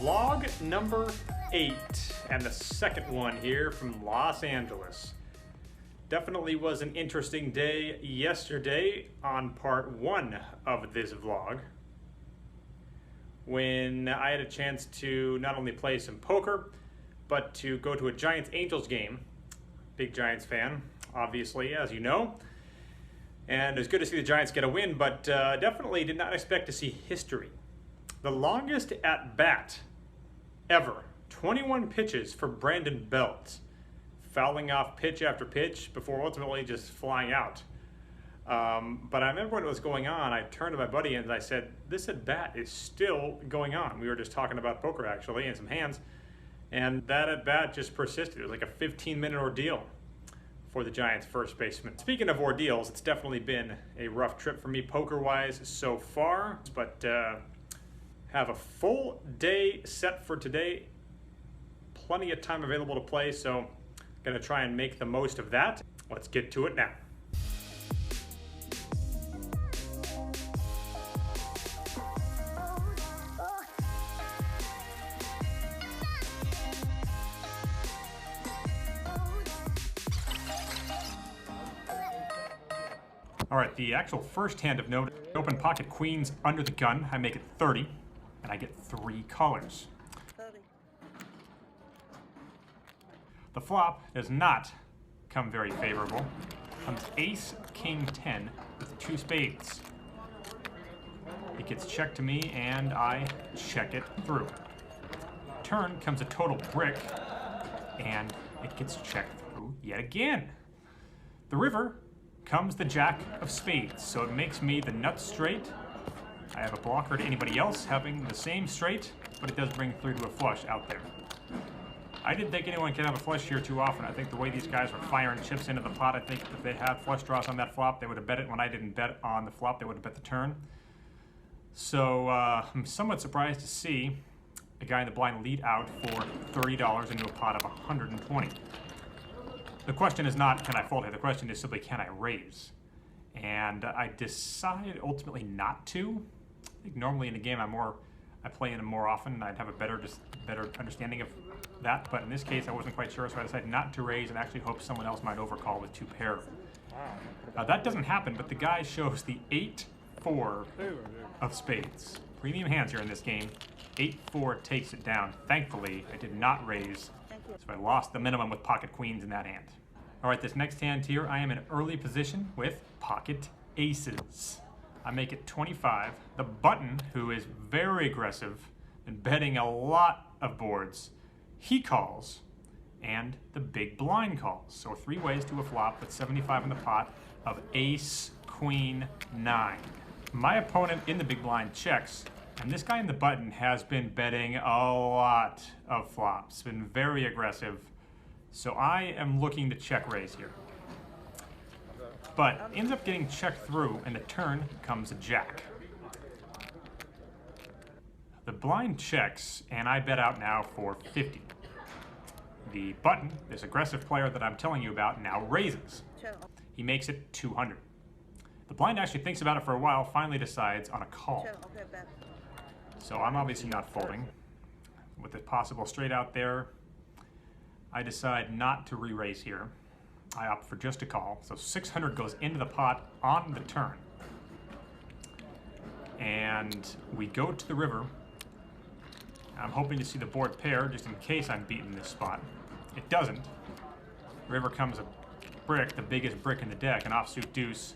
Vlog number 8, and the second one here from Los Angeles. Definitely was an interesting day yesterday on part 1 of this vlog, when I had a chance to not only play some poker, but to go to a Giants-Angels game. Big Giants fan, obviously, as you know. And it was good to see the Giants get a win, but definitely did not expect to see history. The longest at bat ever, 21 pitches for Brandon Belt, fouling off pitch after pitch before ultimately just flying out. But I remember when it was going on, I turned to my buddy and I said, this at bat is still going on. We were just talking about poker actually and some hands, and that at bat just persisted. It was like a 15-minute ordeal for the Giants first baseman. Speaking of ordeals, it's definitely been a rough trip for me poker-wise so far, but have a full day set for today. Plenty of time available to play, so gonna try and make the most of that. Let's get to it now. All right, the actual first hand of note, open pocket queens under the gun. I make it 30, and I get 3 callers. 30. The flop does not come very favorable. Comes ace, king, 10 with 2 spades. It gets checked to me, and I check it through. Turn comes a total brick, and it gets checked through yet again. The river comes the jack of spades, so it makes me the nut straight. I have a blocker to anybody else having the same straight, but it does bring through to a flush out there. I didn't think anyone can have a flush here too often. I think the way these guys were firing chips into the pot, I think if they had flush draws on that flop, they would have bet it. When I didn't bet on the flop, they would have bet the turn. So I'm somewhat surprised to see a guy in the blind lead out for $30 into a pot of 120. The question is not, can I fold here? The question is simply, can I raise? And I decided ultimately not to. I think normally in the game I play in it more often, and I'd have a better understanding of that. But in this case, I wasn't quite sure, so I decided not to raise and actually hope someone else might overcall with 2 pair. That doesn't happen, but the guy shows the 8-4 of spades. Premium hands here in this game. 8-4 takes it down. Thankfully, I did not raise, so I lost the minimum with pocket queens in that hand. All right, this next hand here, I am in early position with pocket aces. I make it 25. The button, who is very aggressive and betting a lot of boards, he calls, and the big blind calls. So 3 ways to a flop with 75 in the pot of ace, queen, 9. My opponent in the big blind checks, and this guy in the button has been betting a lot of flops, been very aggressive. So I am looking to check raise here. But ends up getting checked through, and the turn comes a jack. The blind checks, and I bet out now for 50. The button, this aggressive player that I'm telling you about, now raises. He makes it 200. The blind actually thinks about it for a while, finally decides on a call. So I'm obviously not folding. With the possible straight out there, I decide not to re-raise here. I opt for just a call. So 600 goes into the pot on the turn. And we go to the river. I'm hoping to see the board pair just in case I'm beaten this spot. It doesn't. River comes a brick, the biggest brick in the deck, an offsuit deuce,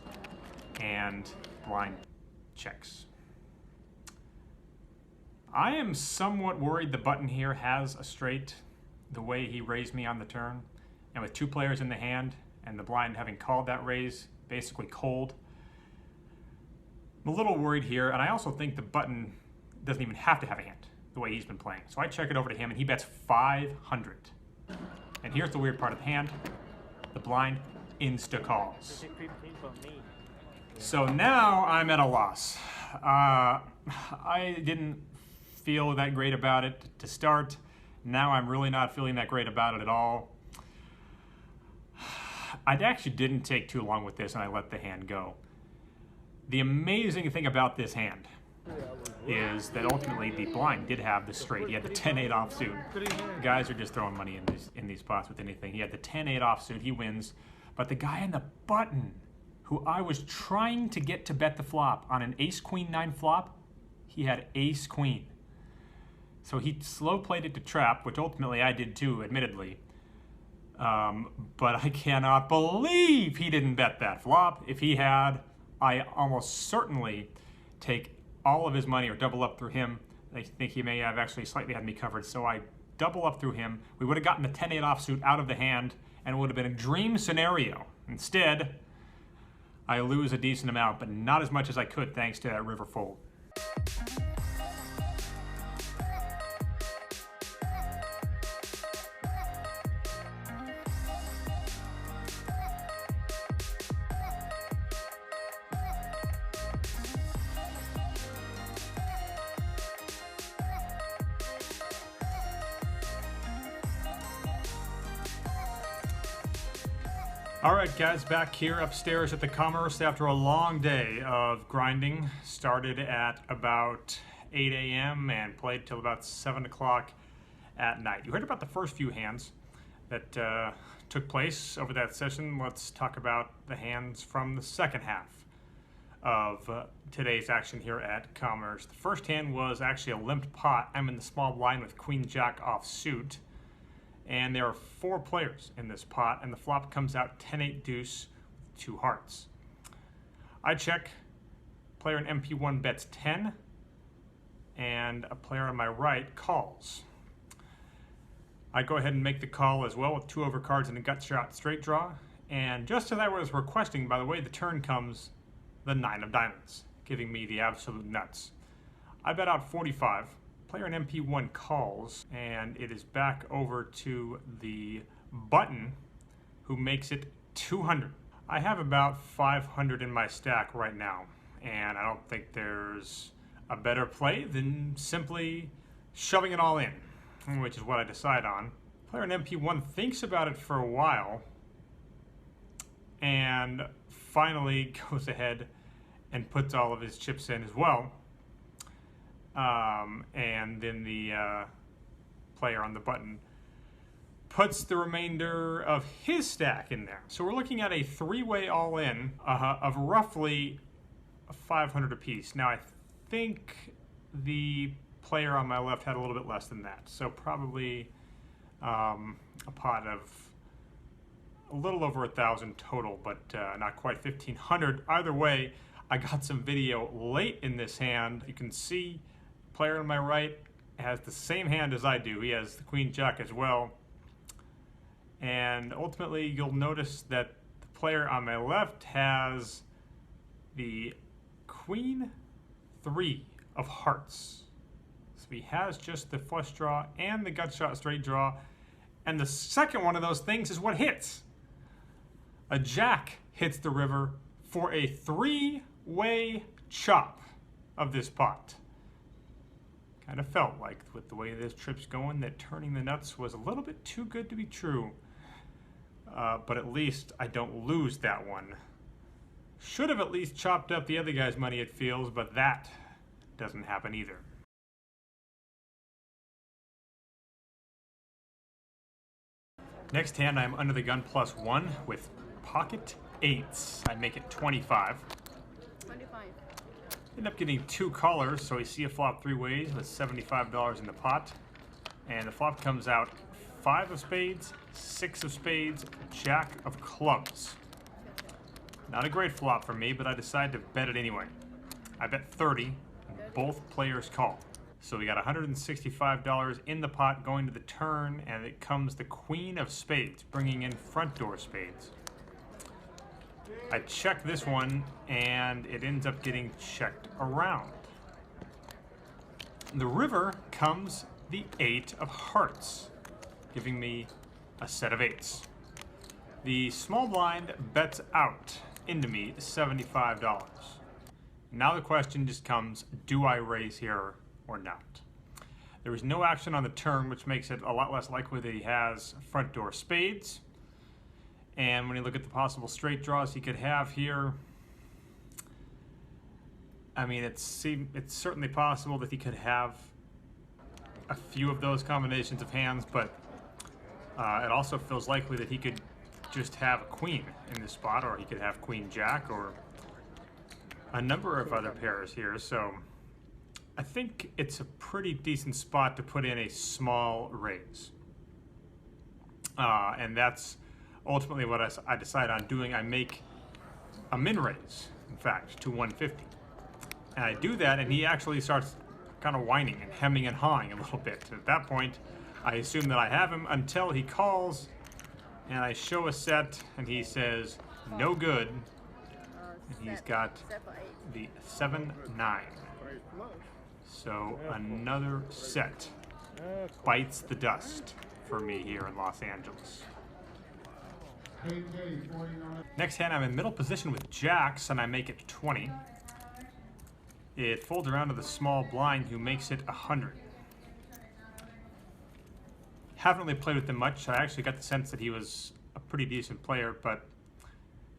and blind checks. I am somewhat worried the button here has a straight, the way he raised me on the turn, and with 2 players in the hand and the blind having called that raise basically cold. I'm a little worried here, and I also think the button doesn't even have to have a hand the way he's been playing. So I check it over to him, and he bets 500. And here's the weird part of the hand. The blind insta-calls. So now I'm at a loss. I didn't feel that great about it to start. Now I'm really not feeling that great about it at all. I actually didn't take too long with this, and I let the hand go. The amazing thing about this hand is that ultimately the blind did have the straight. He had the 10-8 offsuit. Guys are just throwing money in these spots with anything. He had the 10-8 offsuit. He wins. But the guy in the button, who I was trying to get to bet the flop on an ace-queen-9 flop, he had ace-queen. So he slow played it to trap, which ultimately I did too, admittedly. But I cannot believe he didn't bet that flop. If he had, I almost certainly take all of his money or double up through him. I think he may have actually slightly had me covered, so I double up through him. We would have gotten the 10-8 offsuit out of the hand, and it would have been a dream scenario. Instead, I lose a decent amount, but not as much as I could thanks to that river fold. All right, guys, back here upstairs at the Commerce after a long day of grinding. Started at about 8 a.m. and played till about 7 o'clock at night. You heard about the first few hands that took place over that session. Let's talk about the hands from the second half of today's action here at Commerce. The first hand was actually a limped pot. I'm in the small blind with Queen Jack off suit. And there are 4 players in this pot, and the flop comes out 10-8 deuce with 2 hearts. I check. Player in MP1 bets 10, and a player on my right calls. I go ahead and make the call as well with 2 overcards and a gut shot straight draw. And just as I was requesting, by the way, the turn comes the 9 of diamonds, giving me the absolute nuts. I bet out 45. Player in MP1 calls, and it is back over to the button, who makes it 200. I have about 500 in my stack right now, and I don't think there's a better play than simply shoving it all in, which is what I decide on. Player in MP1 thinks about it for a while, and finally goes ahead and puts all of his chips in as well. And then the player on the button puts the remainder of his stack in there. So we're looking at a 3-way all-in of roughly 500 apiece. Now I think the player on my left had a little bit less than that. So probably a pot of a little over 1,000 total, but not quite 1,500. Either way, I got some video late in this hand. You can see player on my right has the same hand as I do. He has the Queen Jack as well. And ultimately, you'll notice that the player on my left has the Queen 3 of hearts. So he has just the flush draw and the gut shot straight draw. And the second one of those things is what hits. A jack hits the river for a 3-way chop of this pot. Kind of felt like, with the way this trip's going, that turning the nuts was a little bit too good to be true. But at least I don't lose that one. Should have at least chopped up the other guy's money, it feels, but that doesn't happen either. Next hand, I'm under the gun +1 with pocket 8s. I make it 25. 25. End up getting 2 callers, so we see a flop 3 ways with $75 in the pot. And the flop comes out 5 of spades, 6 of spades, Jack of clubs. Not a great flop for me, but I decided to bet it anyway. I bet 30, and both players call. So we got $165 in the pot going to the turn, and it comes the Queen of spades, bringing in front door spades. I check this one, and it ends up getting checked around. The river comes the 8 of hearts, giving me a set of 8s. The small blind bets out into me $75. Now the question just comes, do I raise here or not? There is no action on the turn, which makes it a lot less likely that he has front door spades. And when you look at the possible straight draws he could have here, I mean, it's certainly possible that he could have a few of those combinations of hands, but it also feels likely that he could just have a queen in this spot, or he could have queen jack, or a number of other pairs here. So I think it's a pretty decent spot to put in a small raise. And that's ultimately what I decide on doing. I make a min raise, in fact, to 150. And I do that, and he actually starts kind of whining and hemming and hawing a little bit. At that point, I assume that I have him until he calls, and I show a set, and he says, no good. And he's got the 7-9. So another set bites the dust for me here in Los Angeles. Next hand, I'm in middle position with jacks, and I make it 20. It folds around to the small blind, who makes it 100. Haven't really played with him much. I actually got the sense that he was a pretty decent player, but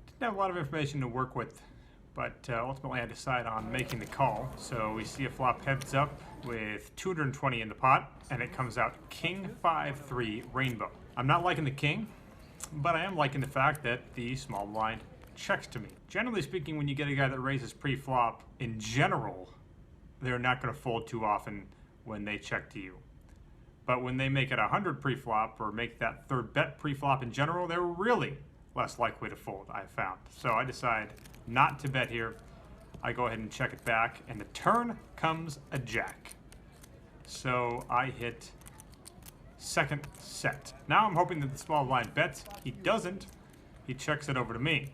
didn't have a lot of information to work with. But ultimately, I decide on making the call. So we see a flop heads up with 220 in the pot, and it comes out king 5-3 rainbow. I'm not liking the king, but I am liking the fact that the small blind checks to me. Generally speaking, when you get a guy that raises pre-flop, in general, they're not going to fold too often when they check to you. But when they make it 100 pre-flop, or make that third bet pre-flop in general, they're really less likely to fold, I've found. So I decide not to bet here. I go ahead and check it back, and the turn comes a jack. So I hit second set. Now I'm hoping that the small blind bets. He doesn't. He checks it over to me.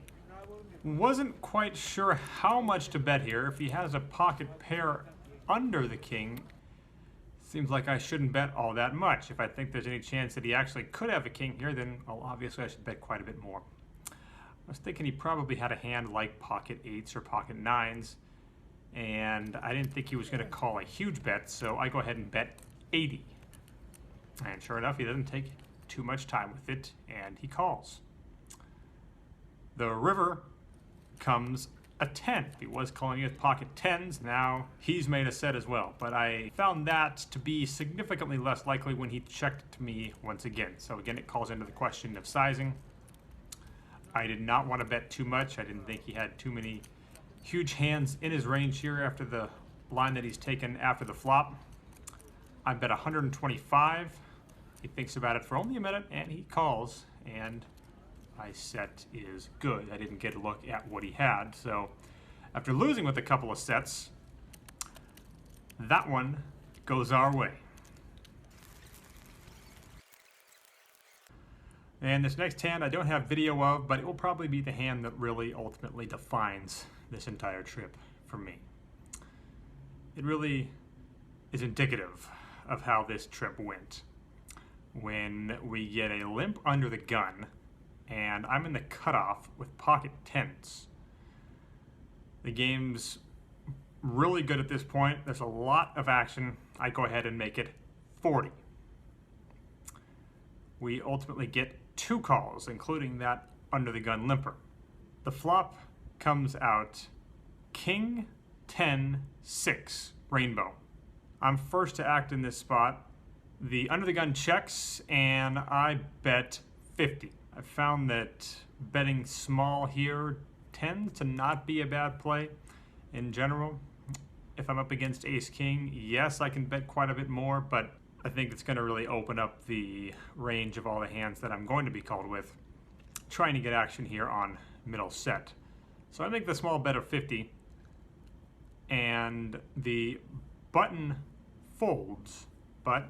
Wasn't quite sure how much to bet here. If he has a pocket pair under the king, seems like I shouldn't bet all that much. If I think there's any chance that he actually could have a king here, then obviously I should bet quite a bit more. I was thinking he probably had a hand like pocket 8s or pocket 9s, and I didn't think he was going to call a huge bet, so I go ahead and bet 80. And sure enough, he doesn't take too much time with it, and he calls. The river comes a 10. He was calling it pocket 10s. Now he's made a set as well, but I found that to be significantly less likely when he checked to me once again. So again, it calls into the question of sizing. I did not want to bet too much. I didn't think he had too many huge hands in his range here after the line that he's taken after the flop. I bet 125. He thinks about it for only a minute, and he calls, and my set is good. I didn't get a look at what he had, so after losing with a couple of sets, that one goes our way. And this next hand I don't have video of, but it will probably be the hand that really ultimately defines this entire trip for me. It really is indicative of how this trip went. When we get a limp under the gun, and I'm in the cutoff with pocket 10s. The game's really good at this point. There's a lot of action. I go ahead and make it 40. We ultimately get 2 calls, including that under the gun limper. The flop comes out king 10-6 rainbow. I'm first to act in this spot. The under the gun checks, and I bet 50. I found that betting small here tends to not be a bad play in general. If I'm up against ace-king, yes, I can bet quite a bit more, but I think it's going to really open up the range of all the hands that I'm going to be called with, trying to get action here on middle set. So I make the small bet of 50, and the button folds, but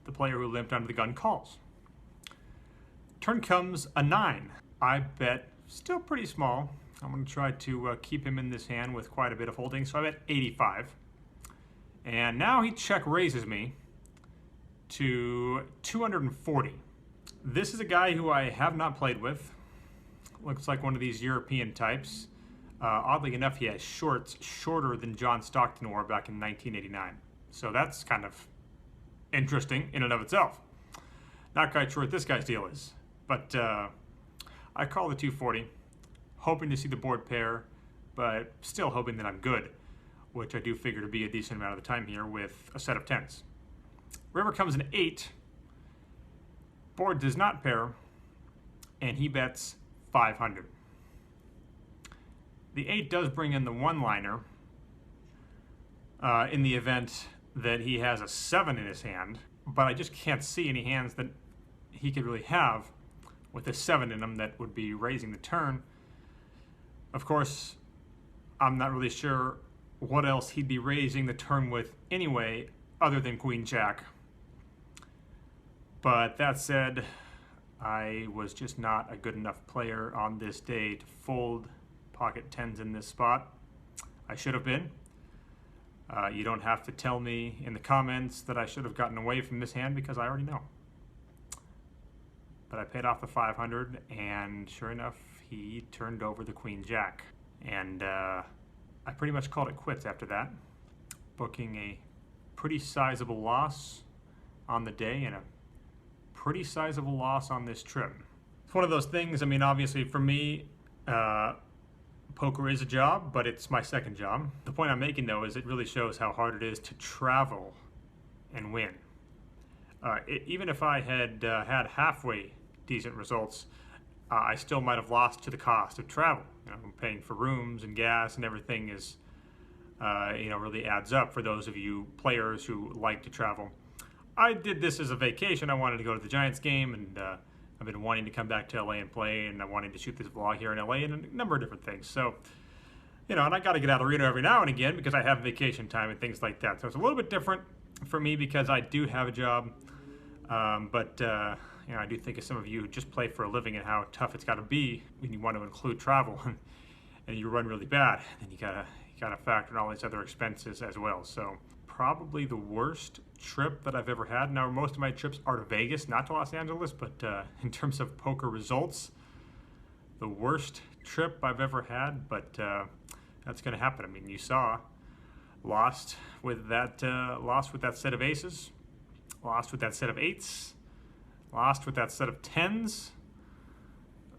the player who limped under the gun calls. Turn comes a 9. I bet still pretty small. I'm going to try to keep him in this hand with quite a bit of holding, so I bet 85. And now he check raises me to 240. This is a guy who I have not played with. Looks like one of these European types. Oddly enough, he has shorts shorter than John Stockton wore back in 1989. So that's kind of interesting in and of itself. Not quite sure what this guy's deal is. But I call the 240, hoping to see the board pair, but still hoping that I'm good. which I do figure to be a decent amount of the time here with a set of 10s. River comes in 8. Board does not pair, and he bets 500. The 8 does bring in the one-liner in the event that he has a 7 in his hand, but I just can't see any hands that he could really have with a 7 in them that would be raising the turn. Of course, I'm not really sure what else he'd be raising the turn with anyway, other than Queen Jack. But that said, I was just not a good enough player on this day to fold pocket 10s in this spot. I should have been. You don't have to tell me in the comments that I should have gotten away from this hand because I already know. But I paid off the 500, and sure enough, he turned over the Queen Jack. And I pretty much called it quits after that, booking a pretty sizable loss on the day and a pretty sizable loss on this trip. It's one of those things, I mean, obviously for me, poker is a job, but it's my second job. The point I'm making, though, is it really shows how hard it is to travel and win. Even if I had had halfway decent results, I still might have lost to the cost of travel. You know, paying for rooms and gas and everything is, really adds up for those of you players who like to travel. I did this as a vacation. I wanted to go to the Giants game, and I've been wanting to come back to LA and play, and I wanted to shoot this vlog here in LA and a number of different things. So, and I got to get out of Reno every now and again because I have vacation time and things like that. So it's a little bit different for me because I do have a job. But I do think of some of you who just play for a living and how tough it's got to be when you want to include travel and you run really bad. Then you gotta factor in all these other expenses as well. So probably the worst trip that I've ever had. Now, most of my trips are to Vegas, not to Los Angeles, but in terms of poker results, the worst trip I've ever had. But that's going to happen. I mean, you saw, lost with that set of aces, lost with that set of 8s, lost with that set of 10s.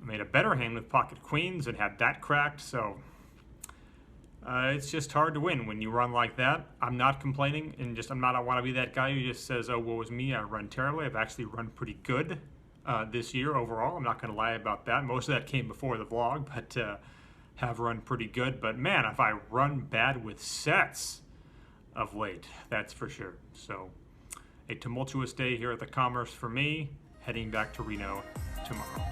Made a better hand with pocket queens and had that cracked. So it's just hard to win when you run like that. I'm not complaining, and I want to be that guy who just says, oh, woe is me, I run terribly. I've actually run pretty good this year overall. I'm not going to lie about that. Most of that came before the vlog, but have run pretty good. But man, if I run bad with sets of late, that's for sure. So a tumultuous day here at the Commerce for me, heading back to Reno tomorrow.